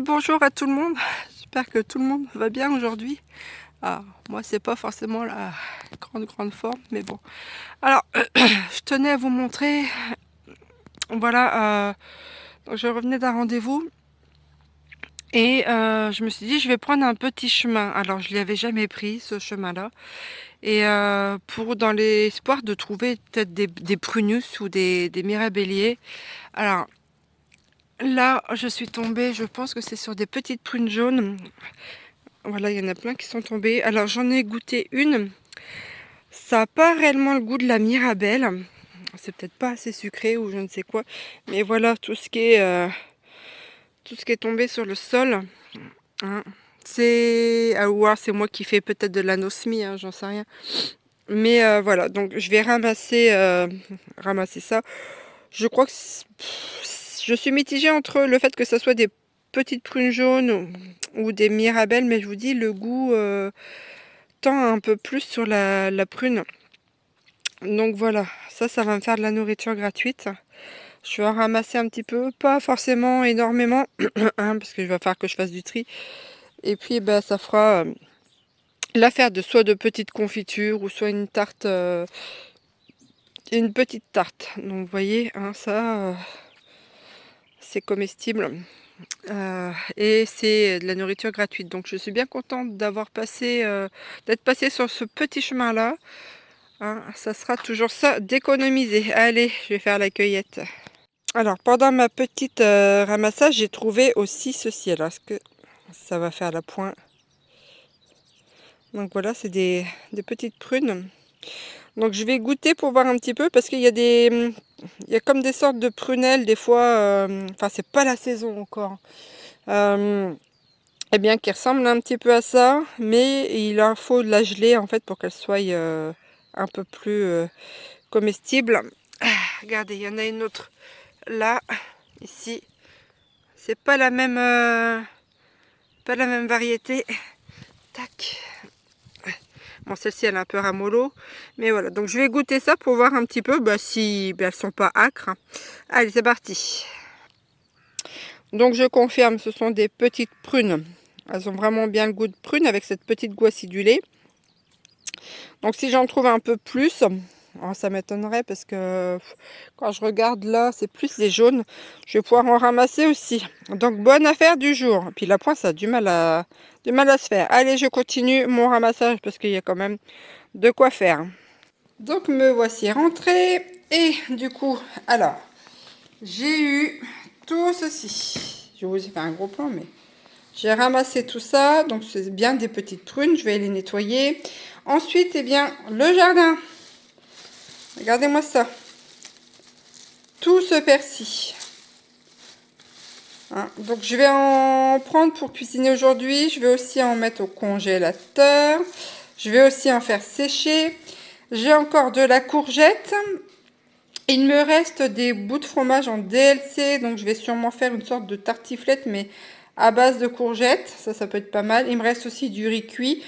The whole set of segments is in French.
le bonjour à tout le monde. J'espère que tout le monde va bien aujourd'hui. Alors, moi, c'est pas forcément la grande forme, mais bon. Alors, je tenais à vous montrer. Voilà, donc je revenais d'un rendez-vous et je me suis dit, je vais prendre un petit chemin. Alors, je l'y avais jamais pris, ce chemin-là. Et pour dans l'espoir de trouver peut-être des prunus ou des mirabelliers. Alors, là, je suis tombée, je pense que c'est sur des petites prunes jaunes. Voilà, il y en a plein qui sont tombées. Alors j'en ai goûté une. Ça n'a pas réellement le goût de la Mirabelle. C'est peut-être pas assez sucré ou je ne sais quoi. Mais voilà, tout ce qui est tombé sur le sol. Hein. C'est... Ah, ou alors c'est moi qui fais peut-être de l'anosmie, hein, j'en sais rien. Mais voilà, donc je vais ramasser ça. Je crois que je suis mitigée entre le fait que ça soit des petites prunes jaunes ou des mirabelles, mais je vous dis, le goût tend un peu plus sur la prune. Donc voilà, ça va me faire de la nourriture gratuite. Je vais en ramasser un petit peu, pas forcément énormément, hein, parce que je vais falloir que je fasse du tri. Et puis bah, ça fera l'affaire de soit de petites confitures ou soit une petite tarte. Donc vous voyez, hein, ça c'est comestible. Et c'est de la nourriture gratuite. Donc je suis bien contente d'être passée sur ce petit chemin-là. Hein, ça sera toujours ça d'économiser. Allez, je vais faire la cueillette. Alors, pendant ma petite ramassage, j'ai trouvé aussi ceci. Alors, est-ce que ça va faire la pointe? Donc voilà, c'est des petites prunes. Donc je vais goûter pour voir un petit peu parce qu'il y a il y a comme des sortes de prunelles des fois. Enfin, c'est pas la saison encore. Eh bien, qui ressemble un petit peu à ça, mais il en faut de la geler en fait pour qu'elle soit un peu plus comestible. Ah, regardez, il y en a une autre là, ici. C'est pas la même variété. Tac. Bon, celle-ci elle est un peu ramollo, mais voilà. Donc je vais goûter ça pour voir un petit peu si elles sont pas âcres. Allez, c'est parti. Donc je confirme, ce sont des petites prunes. Elles ont vraiment bien le goût de prune avec cette petite goût acidulée. Donc si j'en trouve un peu plus, alors ça m'étonnerait parce que quand je regarde là, c'est plus les jaunes. Je vais pouvoir en ramasser aussi. Donc bonne affaire du jour. Puis la pointe, ça a du mal à se faire. Allez, je continue mon ramassage parce qu'il y a quand même de quoi faire. Donc me voici rentrée. Et du coup, alors, j'ai eu tout ceci. Je vous ai fait un gros plan, mais j'ai ramassé tout ça. Donc c'est bien des petites prunes. Je vais les nettoyer. Ensuite, eh bien, le jardin. Regardez-moi ça. Tout ce persil. Hein, donc je vais en prendre pour cuisiner aujourd'hui. Je vais aussi en mettre au congélateur. Je vais aussi en faire sécher. J'ai encore de la courgette. Il me reste des bouts de fromage en DLC. Donc je vais sûrement faire une sorte de tartiflette, mais à base de courgettes. Ça peut être pas mal. Il me reste aussi du riz cuit.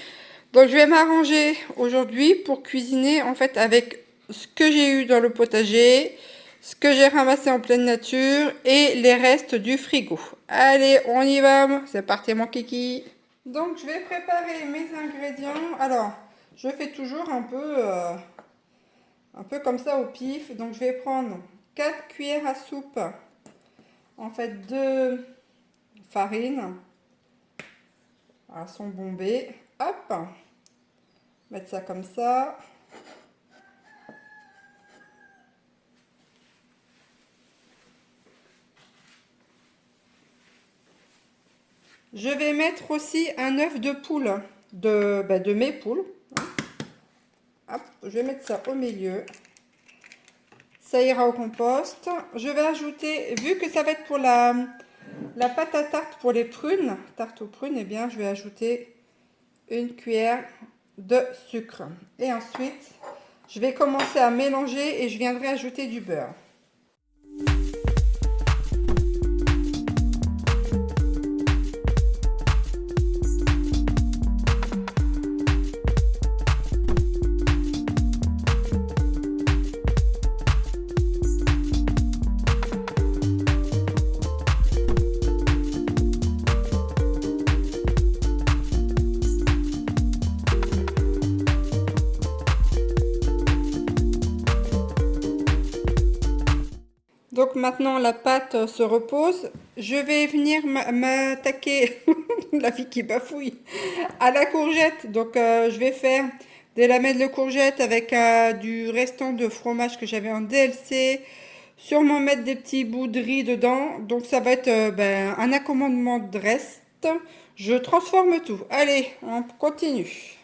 Donc je vais m'arranger aujourd'hui pour cuisiner en fait avec ce que j'ai eu dans le potager, ce que j'ai ramassé en pleine nature et les restes du frigo. Allez, on y va, c'est parti mon kiki. Donc je vais préparer mes ingrédients. Alors, je fais toujours un peu comme ça au pif. Donc je vais prendre 4 cuillères à soupe en fait de farine. Elles sont bombées. Hop, mettre ça comme ça. Je vais mettre aussi un œuf de poule, de mes poules. Hop, je vais mettre ça au milieu. Ça ira au compost. Je vais ajouter, vu que ça va être pour la pâte à tarte pour les prunes, tarte aux prunes, eh bien je vais ajouter une cuillère de sucre. Et ensuite, je vais commencer à mélanger et je viendrai ajouter du beurre. maintenant la pâte se repose, je vais venir m'attaquer, la fille qui bafouille, à la courgette. Donc je vais faire des lamelles de courgette avec du restant de fromage que j'avais en DLC. Sûrement mettre des petits bouts de riz dedans. Donc ça va être un accommodement de reste. Je transforme tout. Allez, on continue.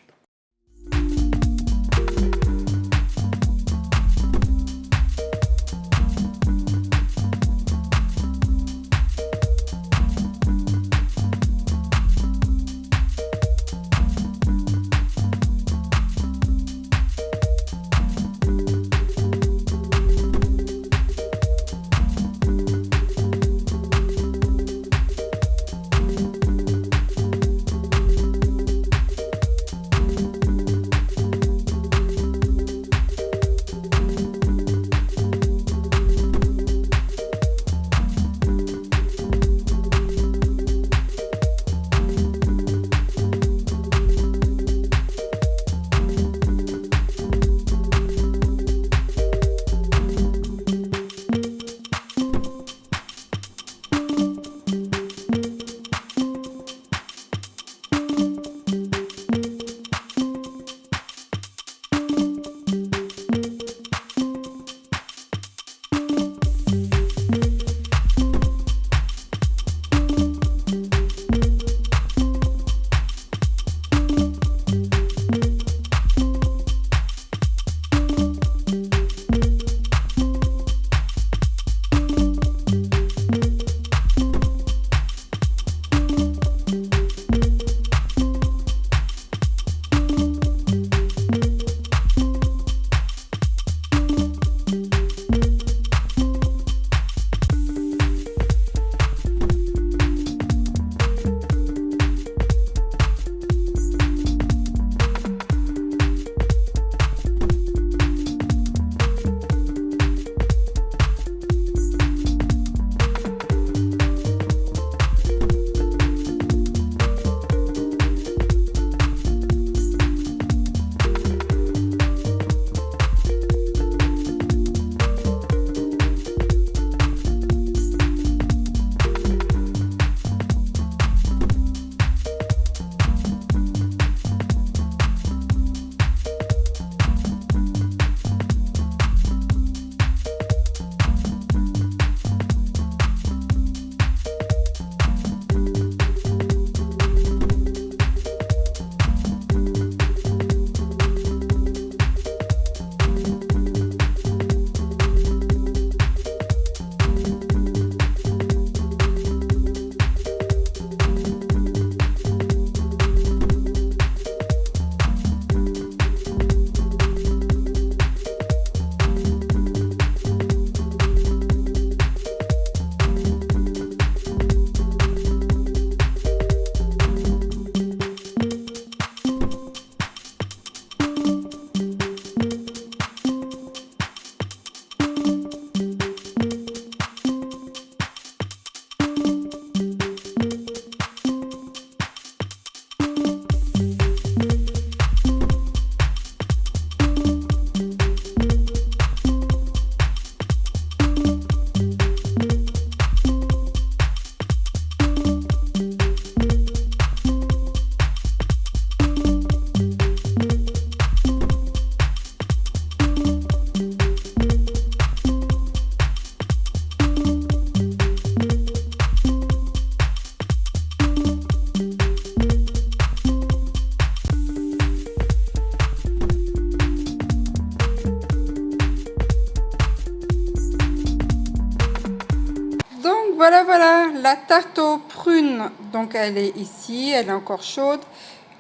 Voilà, la tarte aux prunes, donc elle est ici, elle est encore chaude.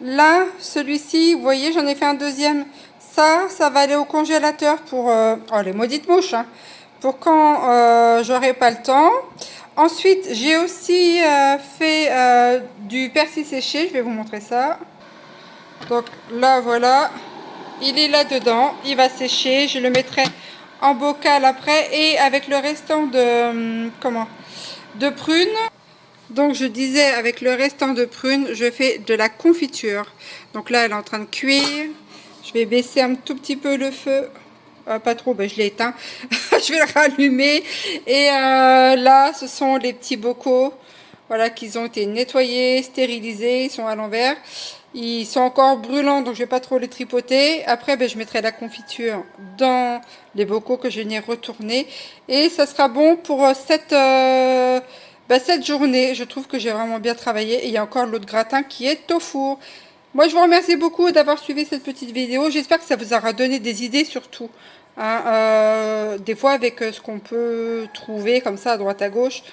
Là, celui-ci, vous voyez, j'en ai fait un deuxième. Ça va aller au congélateur pour, oh les maudites mouches, hein, pour quand j'aurai pas le temps. Ensuite, j'ai aussi fait du persil séché, je vais vous montrer ça. Donc là, voilà, il est là dedans, il va sécher, je le mettrai en bocal après et avec le restant de, de prunes. Donc je disais, avec le restant de prunes, je fais de la confiture. Donc là, elle est en train de cuire. Je vais baisser un tout petit peu le feu. pas trop, ben, je l'ai éteint. Je vais le rallumer. Et là, ce sont les petits bocaux. Voilà, qu'ils ont été nettoyés, stérilisés. Ils sont à l'envers. Ils sont encore brûlants, donc je vais pas trop les tripoter. Après, ben, je mettrai la confiture dans les bocaux que je n'ai retournés. Et ça sera bon pour cette journée. Je trouve que j'ai vraiment bien travaillé. Et il y a encore l'autre gratin qui est au four. Moi, je vous remercie beaucoup d'avoir suivi cette petite vidéo. J'espère que ça vous aura donné des idées surtout. Hein, des fois, avec ce qu'on peut trouver comme ça à droite à gauche,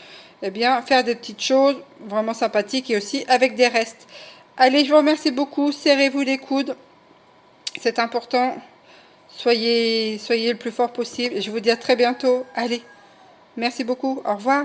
eh bien, faire des petites choses vraiment sympathiques et aussi avec des restes. Allez, je vous remercie beaucoup. Serrez-vous les coudes. C'est important. Soyez le plus fort possible. Et je vous dis à très bientôt. Allez, merci beaucoup. Au revoir.